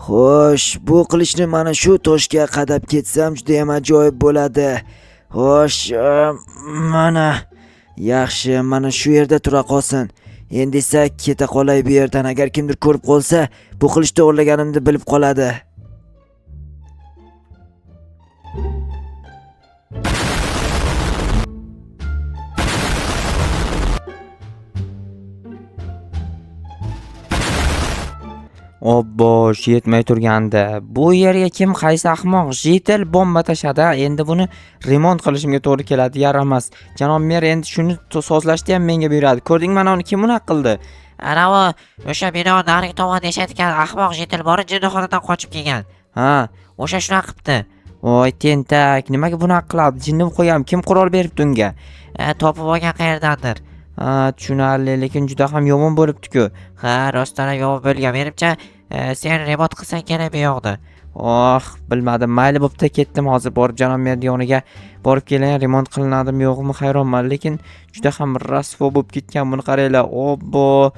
Xo'sh, bu qilichni mana shu toshga qadab ketsam juda ham ajoyib bo'ladi. Xo'sh, mana yaxshi, mana shu yerda tura qolsin. Endi esa keta qolay bu yerdan. Agar kimdir ko'rib qolsa, bu qilichni o'g'irlaganimni bilib qoladi. Obbo, yetmay turgandi. Bu yerga kim qaysi ahmoq jetel bomba tashadi. Endi buni remont qilishimga to'g'ri keladi. Yaramas. Janob mer endi shuni sozlashni ham menga buyuradi. Ko'rding, mana uni kim bunaqa qildi? Anavi o'sha bino narigi tomonda yashayotgan ahmoq jetil bori jinnixonadan qochib kelgan. Ha, O'sha shunaqa qilibdi. voy tentak, nimaga bunaqa qiladi? Jinnim qo'yam, kim qurol beribdi unga? Topib olgan qayerdandir. Ha, tushunarli, lekin juda ham yomon bo'libdi-ku. Ha, rostdan ham yomon bo'lgan. Menimcha, sen remont qilsang kerak bu yoqda. Oh, bilmadim. Mayli bo'pti, ketdim hozir borib janob mer yoniga borib kelay, remont qilinadimi yo'qmi hayronman, lekin juda ham rasvo bo'lib ketgan. Buni qaranglar. Obbo,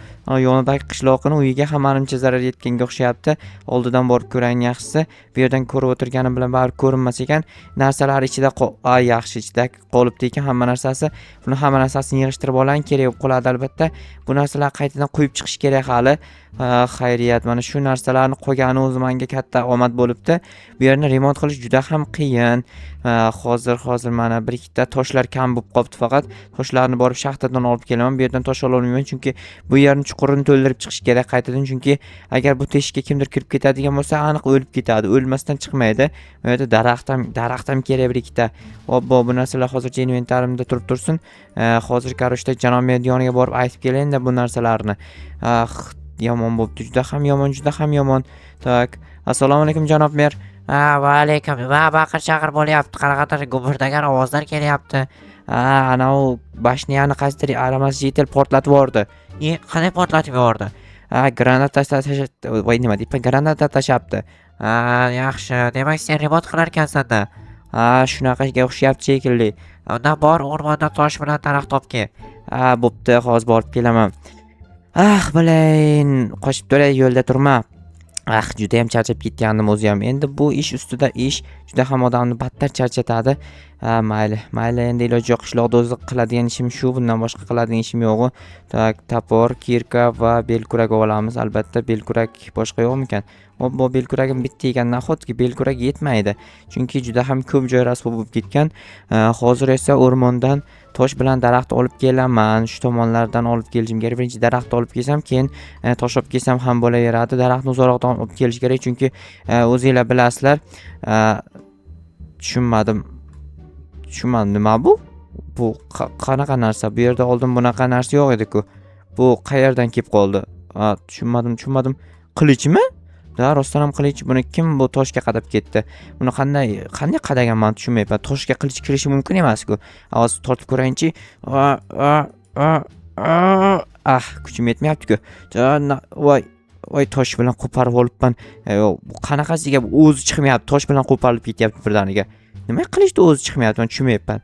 yonidagi qishloqning uyiga ham menimcha zarar yetganga o'xshayapti. Oldidan borib ko'rayin yaxshisi. Bu yerdan ko'rib o'tirganim bilan baribir ko'rinmas ekan. Narsalar ichida yaxshi ichida qolibdi ekan hamma narsasi. Buni hamma narsasini yig'ishtirib olay kerak bo'lib qoladi albatta. Bu narsalarni qaytadan qo'yib chiqish kerak hali. Xayriyat, mana shu narsalarni qo'ygani o'zi menga katta omad bo'libdi. Bu yerni remont qilish juda ham qiyin. Hozir mana bir ikkita toshlar kam bo'lib qolibdi faqat. Toshlarni borib shaxtadan olib kelaman. Bu yerdan tosh ola olmayman chunki bu yerni chuqurini to'ldirib chiqish kerak qaytadan, chunki agar bu teshikka kimdir kirib ketadigan bo'lsa, aniq o'lib ketadi. O'lmasdan chiqmaydi. Bu yerda daraxt ham kerak bir ikkita. Obbo, bu narsalar hozircha inventarimda turib tursin. Hozir karoshda janob mer yoniga borib aytib kelayinda bu narsalarni. Yomon bo'pti, juda ham yomon. Tak, assalomu alaykum janob mer. Va alaykum. Va baqir chaqir bo'lyapti. Qanaqadir gumburdagan ovozlar kelyapti. Anavi bashniyani qaysidir aramas jetel portlatib yubordi. Qanday portlatib yubordi? Granata tashlashdi. Voy, nima deyapman? Granata tashlabdi. Yaxshi. Demak, sen remont qilar ekansan-da. Shunaqaga o'xshayapti shekilli. Undan bor o'rmondan tosh bilan daraxt topgin. Bo'pti, hozir borib kelaman. Bilayin, qochib turay, yo'lda turma. Juda ham charchab ketgandim o'zi ham. Endi bu ish ustida ish juda ham odamni battar charchatadi. Mayli, endi iloji yo'q, qishloqda o'zi qiladigan ishim shu, bundan boshqa qiladigan ishim yo'q. Tak, tapor, kirka va belkurak olamiz. Albatta, belkurak boshqa yo'qmikan? Bu belkuragim bitta ekan, nahotki belkurak yetmaydi. Chunki juda ham ko'p joy rasvo bo'lib ketgan. Hozir esa o'rmondan tosh bilan daraxt olib kelaman. Shu tomonlardan olib kelishim kerak. Birinchi daraxt olib kelsam, keyin tosh olib kelsam ham bo'laveradi. Daraxtni uzoqroqdan olib kelish kerak, chunki o'zingizlar bilasizlar. Tushunmadim, nima bu? Bu qanaqa narsa? Bu yerda oldin bunaqa narsa yo'q edi-ku. Bu qayerdan kelib qoldi? Tushunmadim. Qilichmi? Rostdan ham qilich. Buni kim bu toshga qadab ketdi? Buni qanday qadagan, men tushunmayapman. Toshga qilich kirishi mumkin emas-ku. Hozir tortib ko'rayinchi. Kuchim yetmayapti-ku. Voy, tosh bilan qo'parib olibman. Bu qanaqasiga o'zi chiqmayapti. Tosh bilan qo'parilib ketyapti birdaniga. Nima qilishdi o'zi chiqmayapti, men tushunmayapman.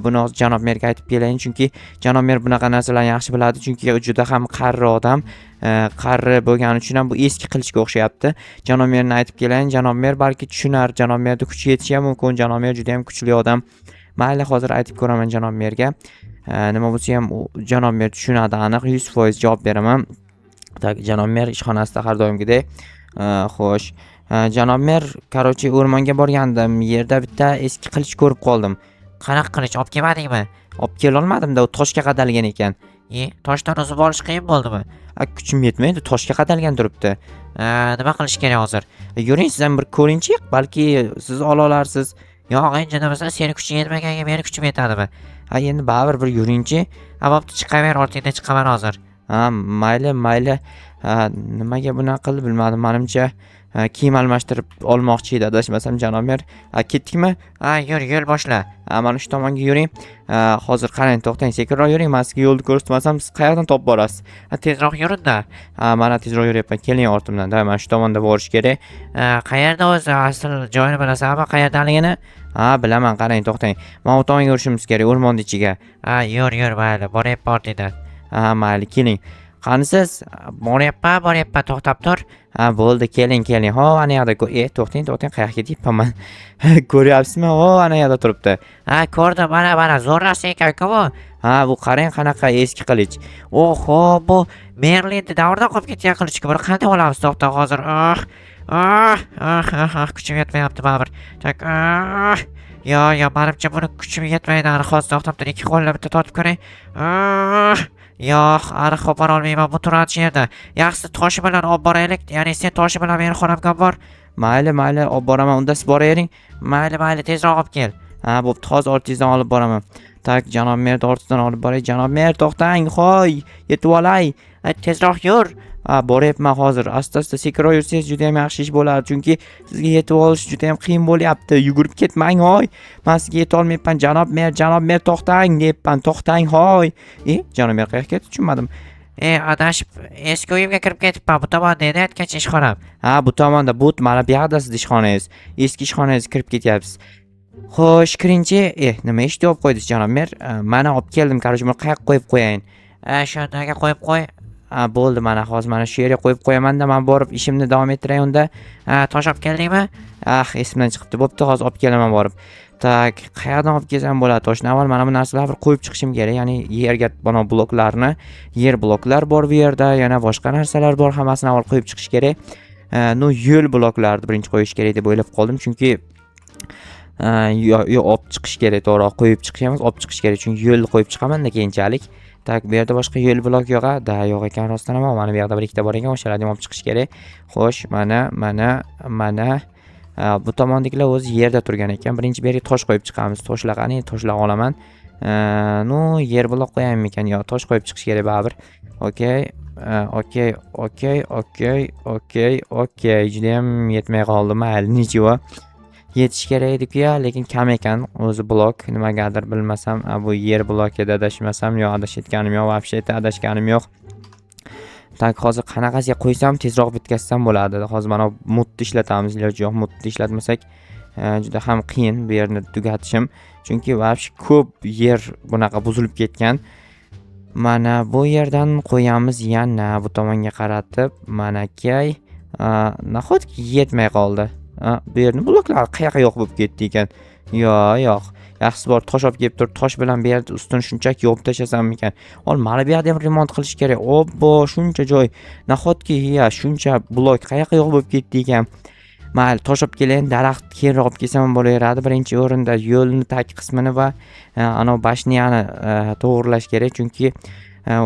Buni hozir janob merga aytib kelayin, chunki janob mer bunaqa narsalarni yaxshi biladi, chunki juda ham qarri odam. Qarri bo'lgani uchun ham bu eski qilichga o'xshayapti. Janob merni aytib kelayin, janob mer balki tushunar, janob merning kuchi yetishi ham mumkin. Janob mer juda ham kuchli odam. Mayli, hozir aytib ko'raman janob merga. Nima bo'lsa ham janob mer tushunadi, aniq 100% javob beraman. Tak, janob mer ishxonasida har doimgidek. Xo'sh, janob mer, qarochi o'rmonga borgandim. Yerda bitta eski qilich ko'rib qoldim. Qanaqa qilich olib kelmadingmi? Olib kela olmadim-da, u toshga qadalgan ekan. Toshdan uzib olish qiyin bo'ldimi? Kuchim yetmaydi, toshga qadalgan turibdi. Nima qilish kerak hozir? Yuring, siz ham bir ko'ringchi, balki siz ola olarsiz. Yo'q, endi nimasi, seni kuching yetmaganga meni kuchim yetadimi? Endi baribir bir yuringchi. Bo'pti, chiqaver, ortingdan chiqaman hozir. Mayli. Nimaga bunaqa qildi bilmadim. Menimcha kiyim almashtirib olmoqchi edi, adashmasam janob mer. Ketdikmi? Yur, boshla. Mana shu tomonga yuring. Hozir qarang, to'xtang, sekinroq yuring. Men sizga yo'lni ko'rsatmasam, siz qayerdan topib borasiz? Tezroq yuring-da. Mana tezroq yuryapman. Keling ortimdan. Mana shu tomonda borish kerak. Qayerda o'zi? Asl joyini bilasanmi? Qayerdaligini? Bilaman, qarang, to'xtang. Mana bu tomonga yurishimiz kerak, o'rmonning ichiga. Yur, mayli, boryapman ortingdan. Mayli, keling. Qanisiz? Boryapman, to'xtab tur. Ha, bo'ldi, keling. Ho, ana yoqda. To'xting, qayoqqa ketyapman men? Ko'ryapsizmi? Ho, ana yoqda turibdi. Ha, ko'rdim, mana, zo'rrasa ekan-ku bu. Ha, bu qarang qanaqa eski qilich. Oho, bu Merlin davrida qolib ketgan qilichku. Buni qanday olamiz? To'xta hozir. Kuchim yetmayapti baribir. Tak. Yo, menimcha buni kuchim yetmaydi. Hozir to'xtab tur, ikki qo'lni bitta tortib ko'ring. Yo'q, qopara olmayman bu turadi yerda. Yaxshisi toshi bilan olib boraylik. Ya'ni sen toshi bilan meni xonamga olib bor. Mayli, olib boraman. Unda siz boravering. Mayli, tezroq olib kel. Ha, bo'pti, hozir ortingizdan olib boraman. Tak, janob mer ortidan olib boray. Janob mer, to'xtang, hoy, yetib olay. Tezroq yur. Ha, boryapman hozir. Asta sekinroq yursangiz juda ham yaxshi ish bo'ladi, chunki sizga yetib olish juda ham qiyin bo'lyapti. Yugurib ketmang, hoy. Men sizga yeta olmayapman, janob mer, to'xtang, deyapman. To'xtang, hoy. Janob mer qayerga ketdi, tushunmadim. Adashib eski uyimga kirib ketibman. Bu tomonda edi aytgancha ishxonam. Ha, bu tomonda, mana bu yoqda siz ishxonangiz. Eski ishxonangizga kirib ketyapsiz. Xo'sh, kiringchi. Nima ishni olib qo'ydingiz, janob mer? Mana olib keldim, qaror, buni qayerga qo'yib qo'yayin? Shundaga qo'yib qo'y. Bo'ldi, hozir mana shu yerga qo'yib qo'yaman-da, men borib ishimni davom ettiray unda. Tosh olib keldingmi? Esimdan chiqibdi. Bo'pti, hozir olib kelaman borib. Tak, qayerdan olib kelsam bo'ladi? Toshni avval mana bu narsalarni qo'yib chiqishim kerak. Ya'ni yerga mana bloklarni, yer bloklar bor bu yerda, yana boshqa narsalar bor, hammasini avval qo'yib chiqish kerak. Yo'l bloklarini birinchi qo'yish kerak deb o'ylab qoldim, chunki olib chiqish kerak, to'g'ri, qo'yib chiqish emas, olib chiqish kerak, chunki yo'lni qo'yib chiqaman-da keyinchalik. Tak, bu yerda boshqa yo'l blok yo'q ekan rostdan ham. Mana bu yerda bir ikkita bor ekan, o'shalarni olib chiqish kerak. Xo'sh, mana bu tomondagilar o'zi yerda turgan ekan. Birinchi bu yerga tosh qo'yib chiqamiz. Toshlar qani? Toshlar olaman. Yer blok qo'yaymi ekan? Yo, tosh qo'yib chiqish kerak baribir. Okey. Juda ham yetmay qoldi. Mayli, nichiva. Yetish kerak edi-ku, lekin kam ekan o'zi blok. Nimagadir bilmasam, bu yer blokida adashmasam, yo adashayotganim yo'q, вообще adashganim yo'q. Tak, hozir qanaqasiga qo'ysam tezroq bitkazsam bo'ladi. Hozir mana mudni ishlatamiz. Iloji yo'q, mudni ishlatmasak juda ham qiyin bu yerni tugatishim, chunki вообще ko'p yer bunaqa buzilib ketgan. Mana bu yerdan qo'yamiz yana bu tomonga qaratib, manakay. Nahotki yetmay qoldi. Bu yerni bloklar qayerga yo'q bo'lib ketdi ekan? Yo'q. Yaxshisi bor, tosh olib kelib turib, tosh bilan bu yerda ustini shunchaki yopib tashlasam ekan. Mana bu yerda ham remont qilish kerak. Obbo, shuncha joy. Nahotki shuncha blok qayerga yo'q bo'lib ketdi ekan? Mayli, tosh olib kelayin, daraxt keyinroq olib kelsam bo'laveradi. Birinchi o'rinda yo'lni tag qismini va ana bashniyani to'g'irlash kerak, chunki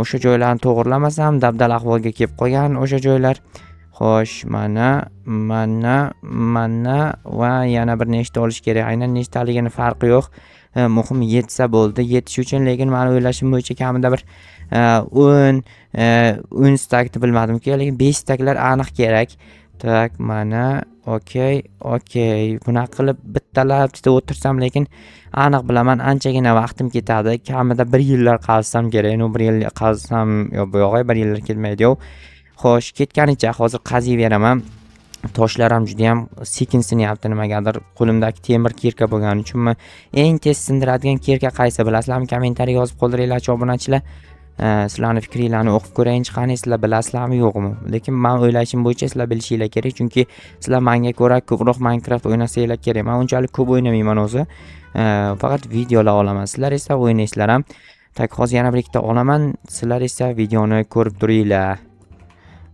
o'sha joylarni to'g'irlamasam dabdal ahvolga kelib qolgan o'sha joylar. Xo'sh, mana va yana bir nechta olish kerak. Aynan nechtaligini farqi yo'q. Muhim yetsa bo'ldi. Yetish uchun, lekin meni o'ylashim bo'yicha kamida bir 10 stakni bilmadim-ku, lekin 5 staklar aniq kerak. Tak, mana okey. Bunaqa qilib bittalab o'tirsam, lekin aniq bilaman, anchagina vaqtim ketadi. Kamida 1 yillar qazsam kerak. 1 yil qazsam, bu yo'q, 1 yillar ketmaydi-ku. Xo'sh, ketganicha hozir qazib beraman. Toshlar ham juda ham sekin sinyapti nimagadir. Qo'limdagi temir kirka bo'lgani uchunmi? Eng tez sindiradigan kirka qaysi bilasizlarmi? Kommentariy yozib qoldiringlar, obunachilar. Sizlarning fikringizni o'qib ko'rayinchi, qani sizlar bilasizlarmi yo'qmi? Lekin men o'ylashim bo'yicha sizlar bilishinglar kerak, chunki sizlar menga ko'ra ko'proq Minecraft o'ynasanglar kerak. Men unchalik ko'p o'ynamayman o'zi. Faqat videolar olaman. Sizlar esa o'ynaysizlar ham. Tak, hozir yana bir ikkita olaman. Sizlar esa videoni ko'rib turinglar.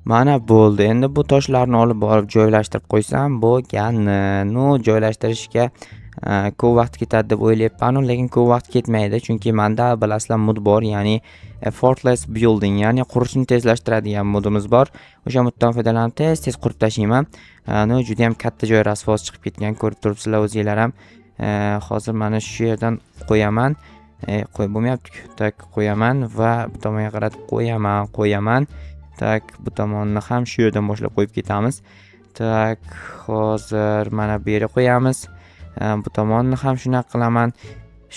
Mana bo'ldi. Endi bu toshlarni olib borib joylashtirib qo'ysam bo'lgani. Joylashtirishga ko'p vaqt ketadi deb o'ylayapman, lekin ko'p vaqt ketmaydi, chunki menda bilasizlar mod bor, ya'ni effortless building, ya'ni qurishni tezlashtiradigan modimiz bor. O'sha moddan foydalanib tez qurib tashlayman. Juda ham katta joy rasvos chiqib ketgan, ko'rib turibsizlar o'zingizlar ham. Hozir mana shu yerdan qo'yaman. Qo'yib bo'lmayapti-ku. Tak, qo'yaman va bu tomonga qaratib qo'yaman. Tak, bu tomonni ham shu yerdan boshlab qo'yib ketamiz. Tak, hozir mana bu yerga qo'yamiz. Bu tomonni ham shunaqa qilaman.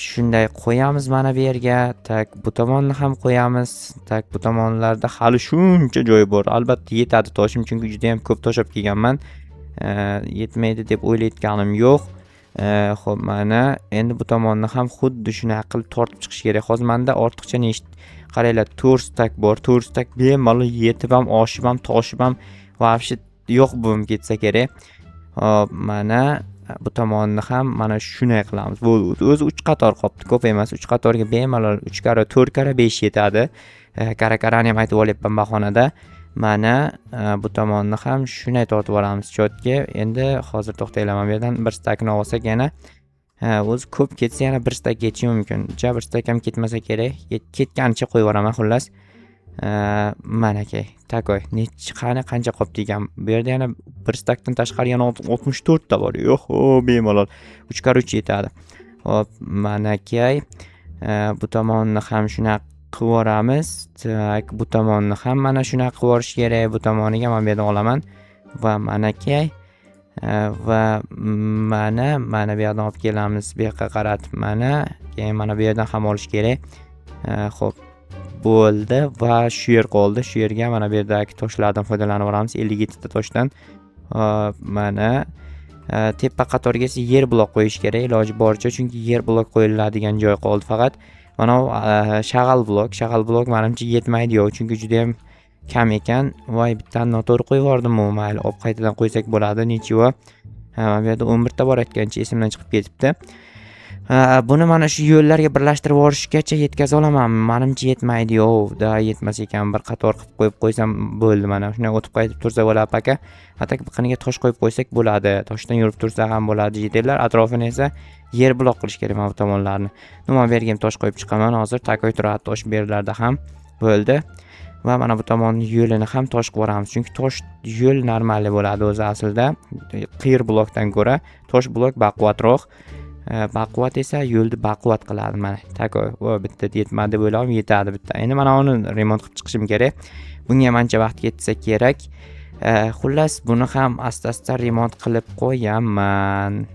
Shunday qo'yamiz mana bu yerga. Tak, bu tomonni ham qo'yamiz. Tak, bu tomonlarda hali shuncha joy bor. Albatta yetadi toshim, chunki juda ham ko'p tosh olib kelganman. Yetmaydi deb o'ylayotganim yo'q. Xo'p, mana endi bu tomonni ham xuddi shunaqa qilib tortib chiqish kerak. Hozir menda ortiqcha qaranglar, 4 stak bor. 4 stak bemalol yetib ham, oshib ham, toshib ham вообще yo'q bo'lib ketsa kerak. Hop, mana bu tomonni ham mana shunday qilamiz. Bu o'zi 3 qator qolibdi, ko'p emas. 3 qatorga bemalol 3 karra 4 karra 5 yetadi. Kara-karani ham aytib olyapman bahonada. Mana bu tomonni ham shunday tortib olamiz chotga. Endi hozir to'xtayman. Bu yerdan 1 stakni olsak yana o'zi ko'p ketsa yana 1 stak ketishi mumkin. 1 stak ham ketmasa kerak. Ketganicha qo'yib yuboraman xullas. Mana aka, takoy. Qancha qolibdi ekan? Bu yerda yana 1 stakdan tashqari yana 64 ta bor. Yo'q, bemalol 3 karra 3 yetadi. Hop, mana aka. Bu tomonni ham shuna qilib yuboramiz. Tak, bu tomonni ham mana shuna qilib yuborish kerak. Bu tomoniga men bu yerdan olaman va mana aka. Va mana bu yerdan olib kelamiz. Bu yoqqa qaratib mana, keyin mana bu yerdan ham olish kerak. Xo'p, bo'ldi va shu yer qoldi. Shu yerga mana bu yerdagi toshlardan foydalanib olamiz. 57 ta toshdan. Mana tepa qatorga esa yer blok qo'yish kerak iloji boricha, chunki yer blok qo'yiladigan joy qoldi faqat. Mana shag'al blok menimcha yetmaydi-yu, chunki juda ham kam ekan. Voy, bittani noto'g'ri qo'yib yubordim. Mayli, olib qaytadan qo'ysak bo'ladi. Nechiva? Mana bu yerda 11 ta bor aytgancha esimdan chiqib ketibdi. Buni mana shu yo'llarga birlashtirib yuborishgacha yetkaza olaman. Menimcha yetmaydi-yu. Da yetmas ekan, bir qator qilib qo'yib qo'ysam bo'ldi. Mana shunday o'tib qaytib tursa bo'ladi aka. Atak biqiniga tosh qo'yib qo'ysak bo'ladi. Toshdan yurib tursa ham bo'ladi. Jetellar atrofini esa yer blok qilish kerak mana bu tomonlarni. Nima bergim tosh qo'yib chiqaman hozir. Takoy turadi tosh bu yerlarda ham bo'ldi. Va mana bu tomonning yo'lini ham tosh qilib yuboramiz. Chunki tosh yo'l normali bo'ladi o'zi aslida. Qiyir blokdan ko'ra tosh blok baquvvatroq. Baquvvat esa yo'lni baquvvat qiladi. Mana takoy. Bitta yetmadi deb o'yladim, yetadi bitta. Endi mana uni remont qilib chiqishim kerak. Bunga ancha vaqt ketsa kerak. Xullas buni ham asta-asta remont qilib qo'yaman.